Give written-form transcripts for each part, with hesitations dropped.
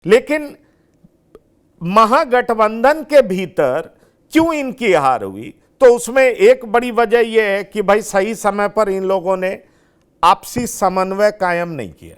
लेकिन महागठबंधन के भीतर क्यों इनकी हार हुई, तो उसमें एक बड़ी वजह यह है कि भाई सही समय पर इन लोगों ने आपसी समन्वय कायम नहीं किया।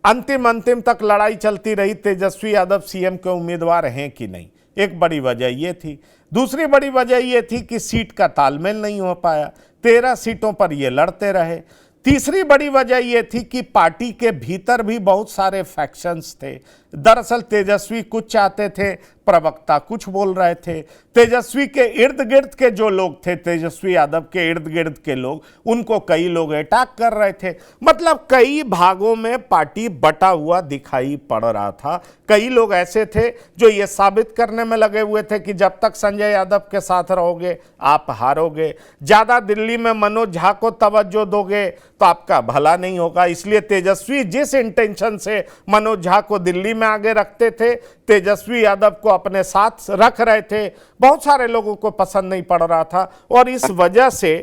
अंतिम अंतिम तक लड़ाई चलती रही तेजस्वी यादव सीएम के उम्मीदवार हैं कि नहीं, एक बड़ी वजह यह थी। दूसरी बड़ी वजह यह थी कि सीट का तालमेल नहीं हो पाया, 13 सीटों पर ये लड़ते रहे। तीसरी बड़ी वजह यह थी कि पार्टी के भीतर भी बहुत सारे फैक्शंस थे। दरअसल तेजस्वी कुछ चाहते थे, प्रवक्ता कुछ बोल रहे थे। तेजस्वी के इर्द गिर्द के जो लोग थे, तेजस्वी यादव के इर्द गिर्द के लोग, उनको कई लोग अटैक कर रहे थे। मतलब कई भागों में पार्टी बटा हुआ दिखाई पड़ रहा था। कई लोग ऐसे थे जो ये साबित करने में लगे हुए थे कि जब तक संजय यादव के साथ रहोगे आप हारोगे, ज्यादा दिल्ली में मनोज झा को तवज्जो दोगे तो आपका भला नहीं होगा। इसलिए तेजस्वी जिस इंटेंशन से मनोज झा को दिल्ली में आगे रखते थे, तेजस्वी यादव को अपने साथ रख रहे थे, बहुत सारे लोगों को पसंद नहीं पड़ रहा था। और इस वजह से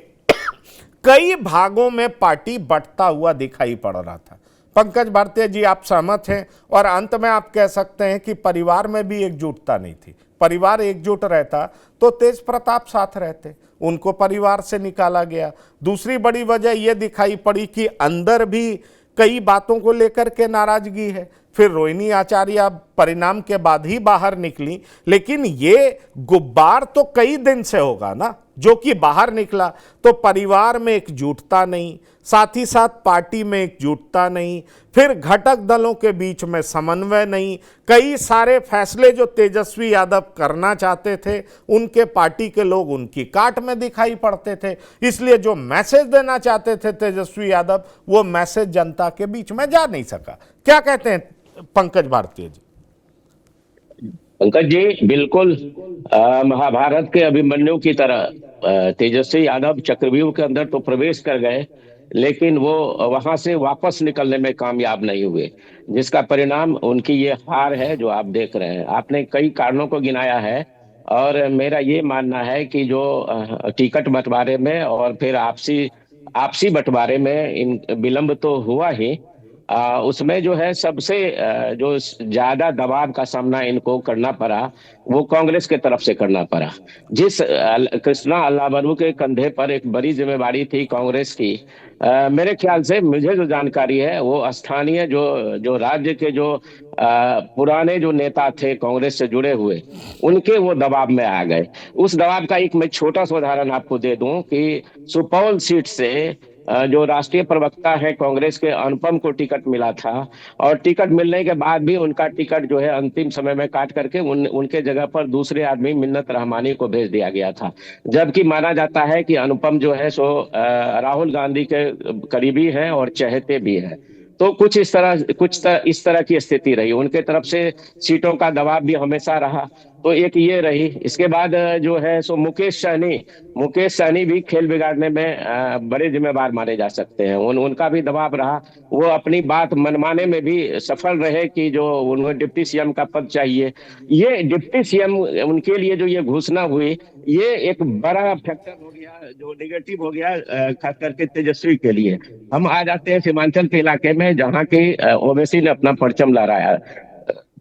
कई भागों में पार्टी बंटता हुआ दिखाई पड़ रहा था। पंकज भारती जी, आप सहमत हैं? और अंत में आप कह सकते हैं कि परिवार में भी एकजुटता नहीं थी। परिवार एकजुट रहता तो तेज प्रताप साथ रहते, उनको परिवार से निकाला गया। दूसरी बड़ी वजह यह दिखाई पड़ी कि अंदर भी कई बातों को लेकर के नाराजगी है। फिर रोहिणी आचार्य परिणाम के बाद ही बाहर निकली, लेकिन ये गुब्बार तो कई दिन से होगा ना जो कि बाहर निकला। तो परिवार में एकजुटता नहीं, साथ ही साथ पार्टी में एकजुटता नहीं, फिर घटक दलों के बीच में समन्वय नहीं। कई सारे फैसले जो तेजस्वी यादव करना चाहते थे, उनके पार्टी के लोग उनकी काट में दिखाई पड़ते थे। इसलिए जो मैसेज देना चाहते थे तेजस्वी यादव, वो मैसेज जनता के बीच में जा नहीं सका। क्या कहते हैं पंकज भारती जी? पंकज जी, बिल्कुल महाभारत के अभिमन्यु की तरह तेजस्वी यादव चक्रव्यूह के अंदर तो प्रवेश कर गए, लेकिन वो वहां से वापस निकलने में कामयाब नहीं हुए, जिसका परिणाम उनकी ये हार है जो आप देख रहे हैं। आपने कई कारणों को गिनाया है, और मेरा ये मानना है कि जो टिकट बंटवारे में और फिर आपसी आपसी बंटवारे में इन विलंब तो हुआ ही, उसमें जो है सबसे जो ज्यादा दबाव का सामना इनको करना पड़ा, वो कांग्रेस के तरफ से करना पड़ा। जिस कृष्णा अल्लाबरू के कंधे पर एक बड़ी जिम्मेवारी थी कांग्रेस की, मेरे ख्याल से, मुझे जो जानकारी है, वो स्थानीय जो जो राज्य के जो पुराने जो नेता थे कांग्रेस से जुड़े हुए, उनके वो दबाव में आ गए। उस दबाव का एक मैं छोटा सा उदाहरण आपको दे दूं कि सुपौल सीट से जो राष्ट्रीय प्रवक्ता है कांग्रेस के, अनुपम को टिकट मिला था, और टिकट मिलने के बाद भी उनका टिकट जो है अंतिम समय में काट करके उनके जगह पर दूसरे आदमी मिन्नत रहमानी को भेज दिया गया था। जबकि माना जाता है कि अनुपम जो है सो राहुल गांधी के करीबी है और चहेते भी है। तो इस तरह की स्थिति रही, उनके तरफ से सीटों का दबाव भी हमेशा रहा। तो एक ये रही। इसके बाद जो है सो मुकेश सहनी भी खेल बिगाड़ने में बड़े जिम्मेवार माने जा सकते हैं। उनका भी दबाव रहा। वो अपनी बात मनवाने में भी सफल रहे कि जो उन्हें डिप्टी सीएम का पद चाहिए। ये डिप्टी सीएम उनके लिए जो ये घोषणा हुई, ये एक बड़ा फैक्टर हो गया, जो निगेटिव हो गया, खास करके तेजस्वी के लिए। हम आ जाते हैं सीमांचल के इलाके में, जहाँ के ओवैसी ने अपना परचम लहराया।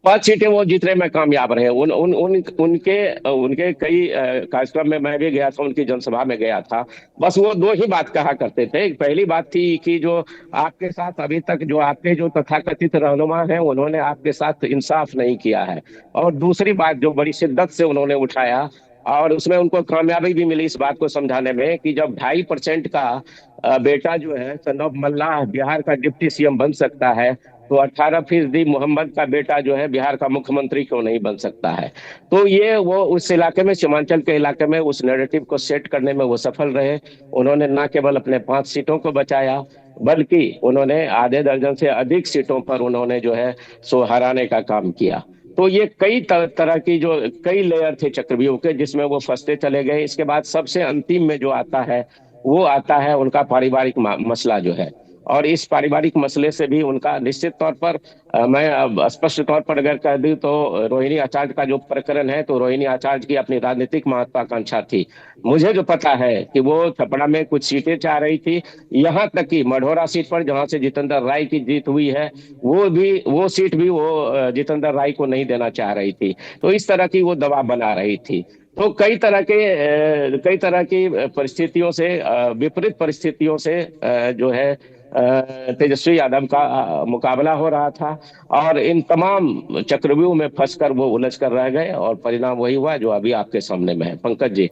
5 सीटें वो जीतने में कामयाब रहे। उन उन उन उनके उनके कई कार्यक्रम में मैं भी गया था, उनकी जनसभा में गया था। बस वो 2 ही बात कहा करते थे। पहली बात थी कि जो आपके साथ अभी तक जो आपके जो तथाकथित रहनुमा हैं, उन्होंने आपके साथ इंसाफ नहीं किया है। और दूसरी बात जो बड़ी शिद्दत से उन्होंने उठाया, और उसमें उनको कामयाबी भी मिली इस बात को समझाने में, कि जब 2.5% का बेटा जो है सनब मल्लाह बिहार का डिप्टी सीएम बन सकता है, तो 18% मोहम्मद का बेटा जो है बिहार का मुख्यमंत्री क्यों नहीं बन सकता है। तो ये वो उस इलाके में, सीमांचल के इलाके में, उस नैरेटिव को सेट करने में वो सफल रहे। उन्होंने न केवल अपने 5 सीटों को बचाया, बल्कि उन्होंने आधे दर्जन से अधिक सीटों पर उन्होंने जो है सो हराने का काम किया। तो ये कई तरह की जो कई लेयर थे चक्रव्यूह के, जिसमें वो फंसते चले गए। इसके बाद सबसे अंतिम में जो आता है, वो आता है उनका पारिवारिक मसला जो है। और इस पारिवारिक मसले से भी उनका निश्चित तौर पर मैं अब स्पष्ट तौर पर अगर कह दूं तो रोहिणी आचार्य का जो प्रकरण है, तो रोहिणी आचार्य की अपनी राजनीतिक महत्वाकांक्षा थी। मुझे जो पता है कि वो छपरा में कुछ सीटें चाह रही थी, यहाँ तक कि मढ़ौरा सीट पर जहां से जितेंद्र राय की जीत हुई है, वो सीट भी वो जितेंद्र राय को नहीं देना चाह रही थी। तो इस तरह की वो दबाव बना रही थी। तो कई तरह की परिस्थितियों से, विपरीत परिस्थितियों से जो है तेजस्वी यादव का मुकाबला हो रहा था। और इन तमाम चक्रव्यूह में फंसकर वो उलझ कर रह गए, और परिणाम वही हुआ जो अभी आपके सामने में है, पंकज जी।